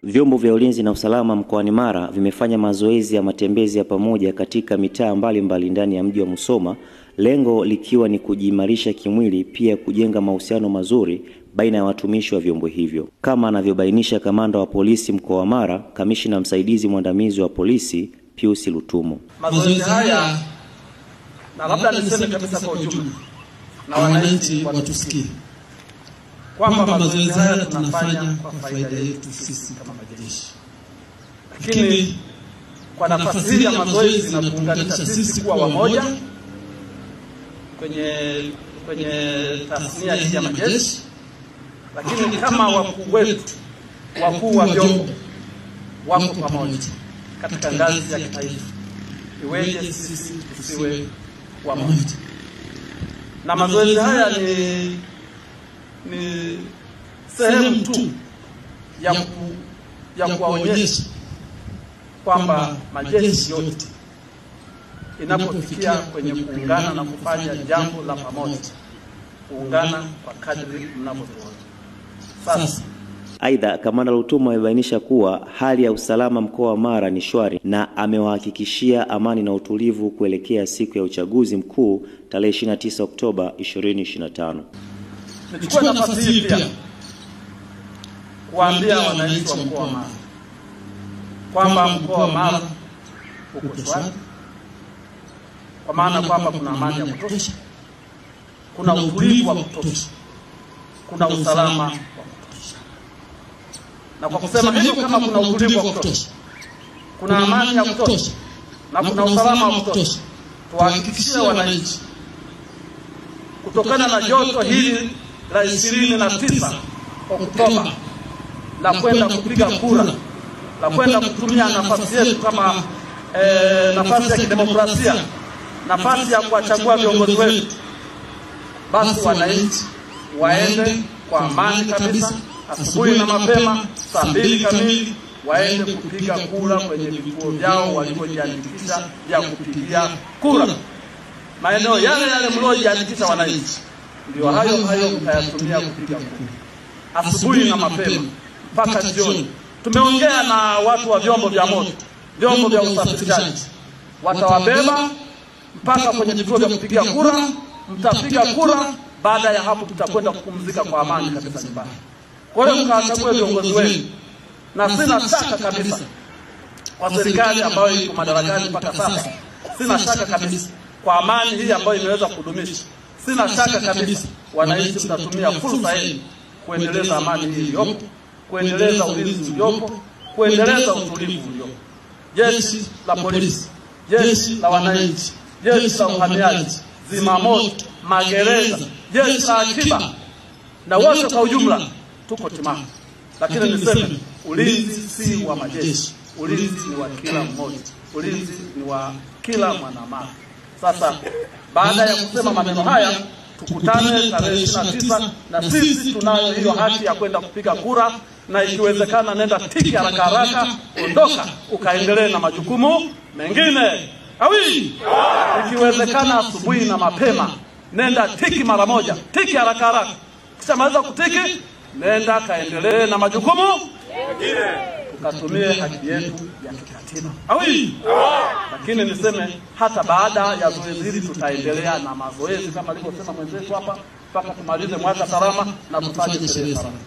Vyombo vya ulinzi na usalama mkoani Mara vimefanya mazoezi ya matembezi ya pamoja katika mitaa mbalimbali ndani ya mji wa Musoma, lengo likiwa ni kujiimarisha kimwili, pia kujenga mahusiano mazuri baina ya watumishi wa vyombo hivyo. Kama anavyobainisha kamanda wa polisi mkoa wa Mara, kamishna msaidizi mwandamizi wa polisi Pius Lutumo. Mazoezi haya, na labda niseme kabisa kwa ujumla na wananchi watusikie, kwamba mazoezi haya tunafanya kwa faida yetu sisi kama majeshi. Lakini kwa nafasi hii ya mazoezi na kuunganisha sisi kuwa wamoja kwenye tasnia hii ya majeshi, lakini kama wakuu wetu, wakuu wa vyombo wako pamoja katika ngazi ya kitaifa, iweje sisi tusiwe wamoja? Na mazoezi haya ni sehemu tu ya kuwaonyesha kwamba majeshi yote inapofikia kwenye kuungana na kufanya jambo la pamoja, kuungana kwa kadri mnavyoona. Sasa aidha, kamanda Lutumo amebainisha kuwa hali ya usalama mkoa wa Mara ni shwari na amewahakikishia amani na utulivu kuelekea siku ya uchaguzi mkuu tarehe 29 Oktoba 2025. Nichukue nafasi hii pia kuambia wananchi wa mkoa wa Mara kwamba mkoa wa Mara uko shwari, kwa maana kwamba kuna amani ya kutosha, kuna utulivu wa kutosha, kuna usalama wa kutosha. Na kwa kusema hivyo, kama kuna utulivu wa kutosha, kuna amani ya kutosha na kuna usalama wa kutosha, tuhakikishie wananchi, kutokana na joto hili la 29 Oktoba la kwenda kupiga kura, la kwenda kutumia nafasi yetu kama nafasi ya kidemokrasia, nafasi ya kuwachagua viongozi wetu, basi wananchi waende kwa amani kabisa, asubuhi na mapema saa 2 kamili waende kupiga kura kwenye vituo vyao walivyojiandikisha vya kupigia kura. Maeneo yale mliojiandikisha wananchi, ndio hayo mtayatumia kupiga kura asubuhi na mapema mpaka jioni. Tumeongea na watu wa vyombo vya moto, vyombo vya usafirishaji, watawabeba mpaka kwenye vituo vya kupigia kura, mtapiga kura. Baada ya hapo tutakwenda kupumzika kwa amani kabisa nyumbani. Kwa hiyo mkachague viongozi wenu, na sina shaka kabisa kwa serikali ambayo iko madarakani mpaka sasa, sina shaka kabisa kwa amani hii ambayo imeweza kudumisha, sina shaka kabisa wananchi mtatumia fursa hii kuendeleza amani hii iliyopo, kuendeleza ulinzi uliopo, kuendeleza utulivu uliopo. Jeshi la polisi, jeshi la wananchi, jeshi la uhamiaji, zimamoto, magereza, jeshi la akiba na wote kwa ujumla tuko timamu. Lakini niseme, ulinzi si wa majeshi, ulinzi ni wa kila mmoja, ulinzi ni wa kila mwanamara. Sasa baada ya kusema maneno haya, tukutane tarehe 29 na sisi tunayo hiyo haki ya kwenda kupiga kura, na ikiwezekana nenda tiki haraka, ondoka ukaendelee na majukumu mengine. Ikiwezekana asubuhi na mapema nenda tiki mara moja, tiki haraka. Kisha maliza kutiki, nenda kaendelee na majukumu mengine, tukatumie haki yetu ya kikatiba. Lakini niseme, hata baada ya zoezi hili tutaendelea na mazoezi kama alivyosema mwenzetu hapa, mpaka tumalize mwaka salama na tufanye sherehe salama.